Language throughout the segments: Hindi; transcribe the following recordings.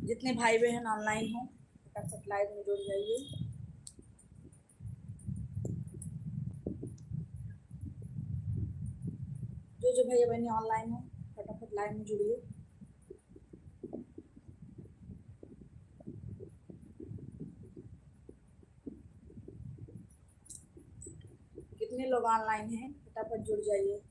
जितने भाई बहन ऑनलाइन हो फटाफट लाइव में जुड़ जाइए। जो भैया बहनी ऑनलाइन हो फटाफट लाइव में जुड़िए। कितने लोग ऑनलाइन हैं फटाफट जुड़ जाइए।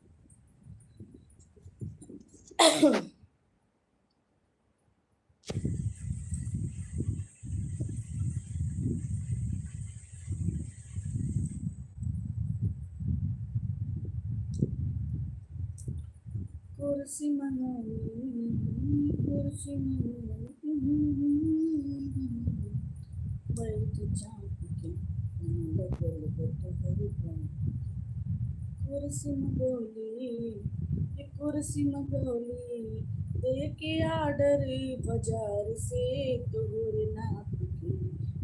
कुर्सी मंगाई कुर्सी बैठ चाप के लगल बतहरी कुर्सी मंगौली कुर्सी मंगौली दे के आर्डर बाजार से तोहर नाप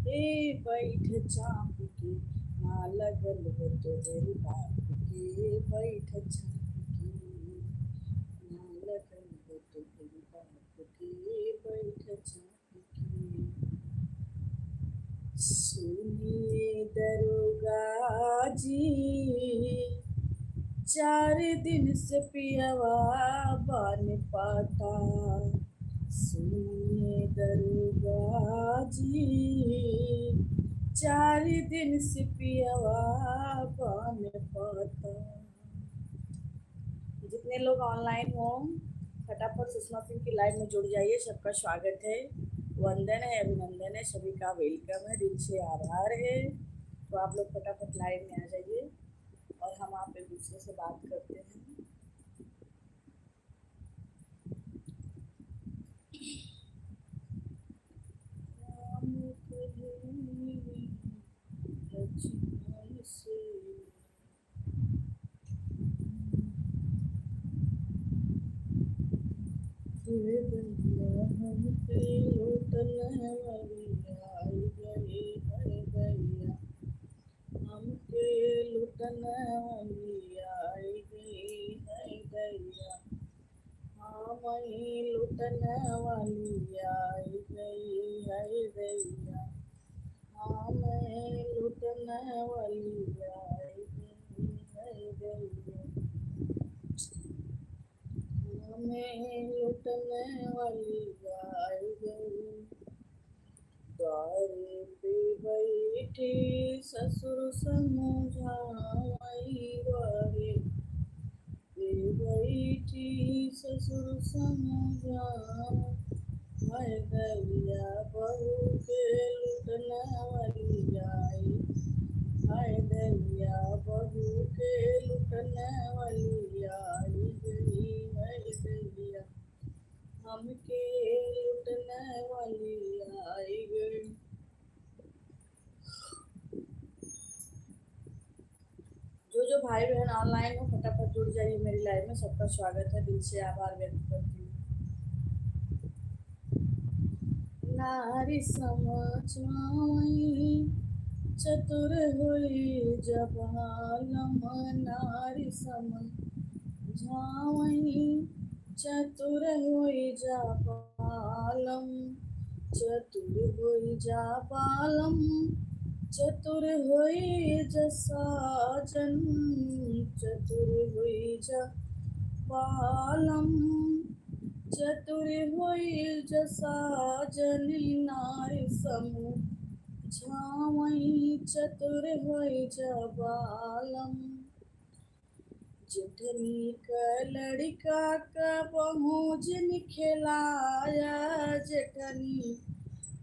के बैठ चाप के ना लगल बतहरी बाप के बैठ चाप के ना लगल बतहरी बाप के बैठ चाप के। सुनिए दरोगा जी 4 दिन से पियवा बन पाता। सुनिए दरोगा जी 4 दिन से पियवा बन पाता। जितने लोग ऑनलाइन हो फटाफट सुषमा सिंह की लाइव में जुड़ जाइए। सबका स्वागत है, वंदन है, अभिनंदन है, सभी का वेलकम है, दिल से आभार है। तो आप लोग फटाफट लाइव में आ जाइए और हम आप एक दूसरे से बात करते हैं। हमके लुटन वाली आई गई है गैया। हाँ वही लुटन वाली आई गई है गैया। हाँ मैं लुटन वाली आई गई है गैया। हाँ मैं लुटन वाली आई गई। द्वार पे बैठी ससुर समझाई द्वारे पे बैठी ससुर समझाई हाय गैया बहू के लुटन वाली आई। हाय गैया बहू के लुटन वाली आई गई है गैया। हमके लुटन वाली आई गई। जो भाई बहन ऑनलाइन हो फटाफट जुड़ जाइए मेरी लाइव में। सबका स्वागत है, दिल से आभार व्यक्त करती हूँ। नारी समझाई चतुर हुई जब आलम। नारी समझाई चतुर हुई जब आलम। चतुर हुई जब आलम चतुर हुई जसाजन। चतुर हुई जब आलम चतुर हुई जसाजन। नारी समझाई चतुर हुई जब आलम। जेठनी का लड़का का बहू जिन खिलाया। जेठनी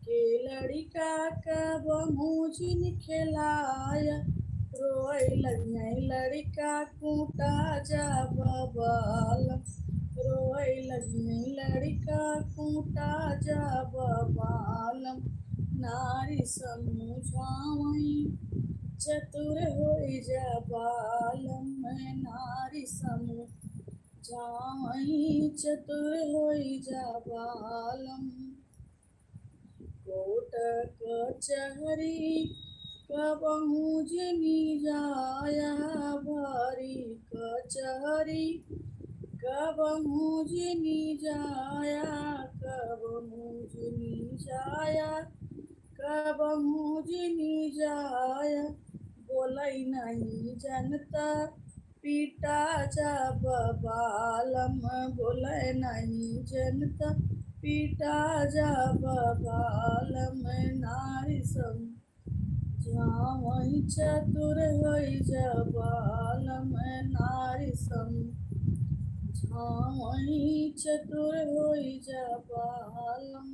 के लड़का का बहू जिन खिलाया। रोए लगे लड़का कूटा जब बालम। रोए लगे लड़का कूटा जब बालम। नारी समझाई चतुर होई जब आलम। नारी समझाई चतुर होई जब आलम। कोट कचहरी कबहू जिनी जाया। भारी कचहरी कबहू जिनी जाया। कब मुझनी जाया, कब मुझनी जाया, बोलई नहीं जनता पीटा जब बालम, बोले नहीं जनता पीटा जब बालम, नारी सम वही चतुर होई जब बालम, नारी सम वही चतुर होई जब बालम,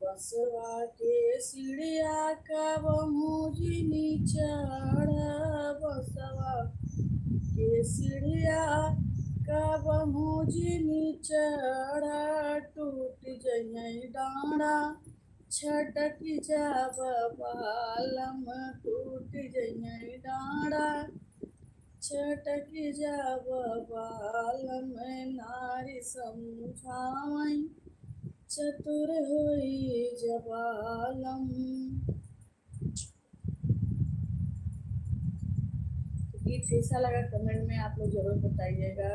बसवा के सीढ़िया कब मुझनी चढ़, बसवा के सीढ़िया कब मुझनी चढ़, टूट जई डाँड़ा छटक जब बालम, टूट जई डाँड़ा छटक जब बालम, नारी समझावई चतुर होई जब बालम। गीत कैसा लगा कमेंट में आप लोग जरूर बताइएगा,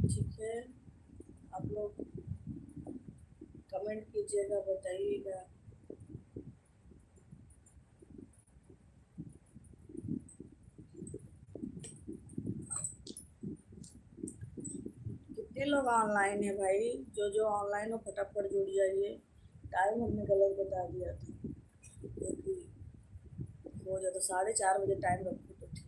ठीक है। आप लोग कमेंट कीजिएगा, बताइएगा। कितने लोग ऑनलाइन है भाई? जो ऑनलाइन हो फटाफट जुड़ जाइए। टाइम हमने गलत बता दिया था, क्योंकि हो जाए तो 4:30 बजे टाइम रखो तो ठीक।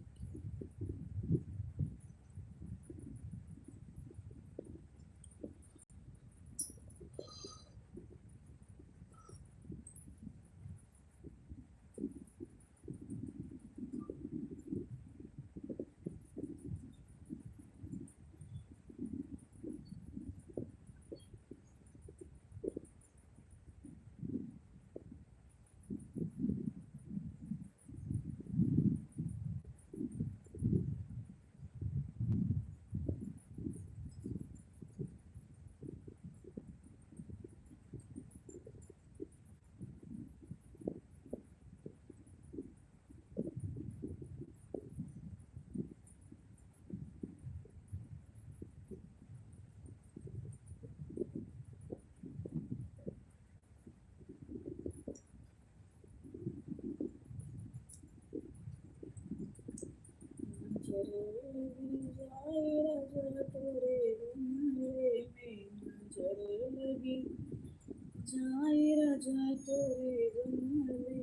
जाए राजा तोरे बंगले,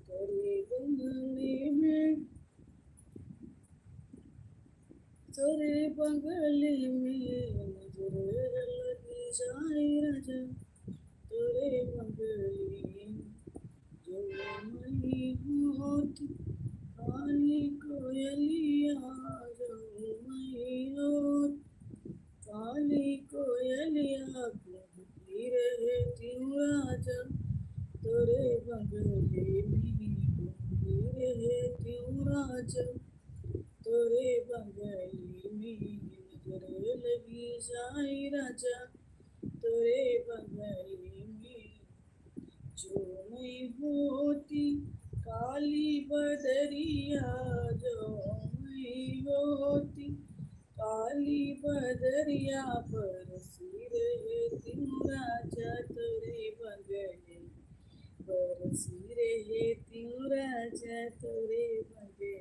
तोरे बंगले में, तोरे बंगले में नजर लगी, जाए राजा तोरे बंगले, जो मई होती काली कोयलिया, जो मई होती काली कोयलिया, घूमती रहती हूँ राजा तोरे बंगले में, घूमती रहती हूँ राजा तोरे बंगले में, नजर लगी जाए राजा तोरे बंगले में, जो मैं होती काली बदरिया, जो मैं होती काली बदरिया, बरसी रहती हूँ राजा तोरे बंगले, बरसी रहती हूँ राजा तोरे बंगले,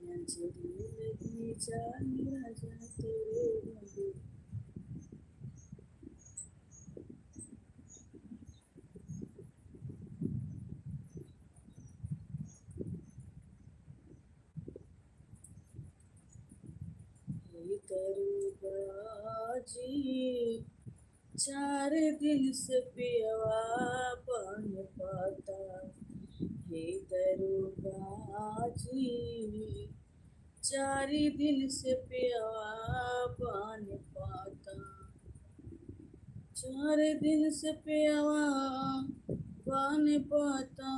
नजर लगी जाए राजा तोरे बंगले। जी 4 दिन से पियवा पान पाता, हे दरोगा जी 4 दिन से पियवा पान पाता, 4 दिन से पियवा पान पाता,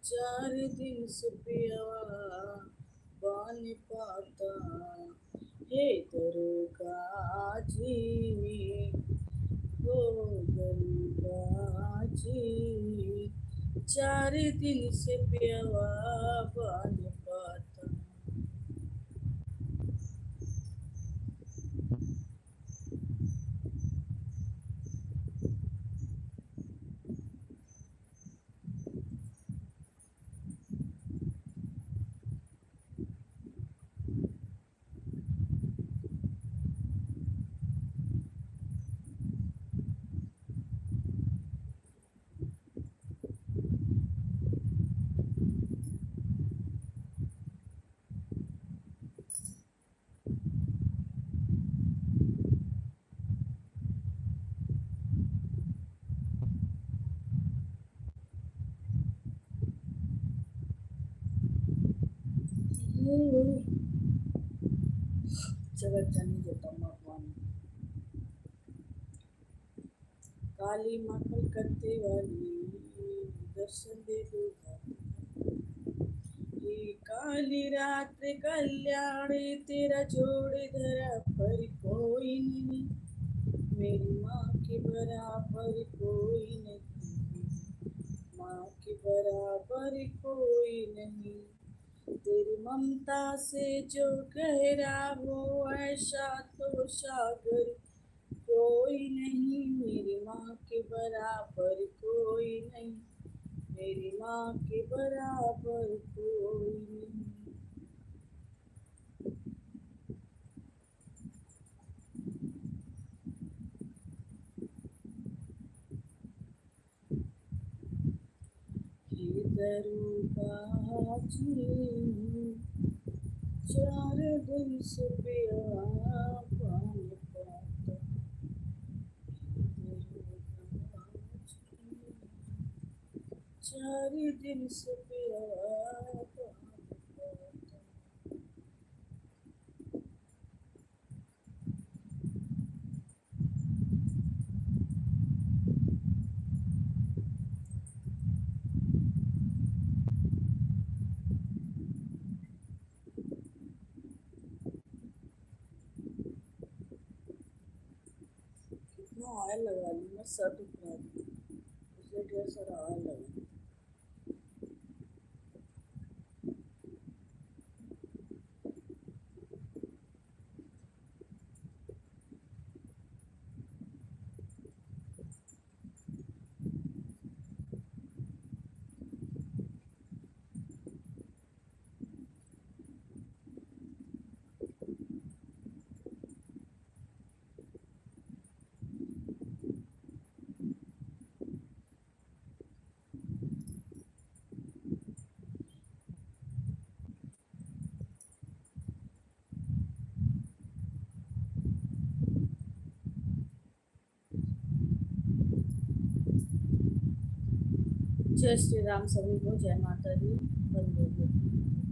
4 दिन से पियवा पान पाता, हे दरोगा जी, हो दरोगा जी 4 दिन से पियवा पान पाता। जगत जननी जो तम भगवान काली माँ कलकत्ते वाली दर्शन दे दो ये काली रात्रि कल्याणी तेरा जोड़ धरा पर कोई नहीं मेरी माँ के बराबर कोई नहीं माँ के बराबर कोई नहीं तेरी ममता से जो गहरा हो ऐसा तो सागर कोई नहीं मेरी माँ के बराबर कोई नहीं मेरी माँ के बराबर कोई नहीं। दरुबाजी 4 दिन से पिया पानी पाता 4 दिन से पिया पानी पाता। कितना ऑयल लगा ली मैं सर दुख रहा था इसलिए ढेर सारा ऑयल लगा। जय श्री राम सभी को, जय माता दी, वंदे मातरम।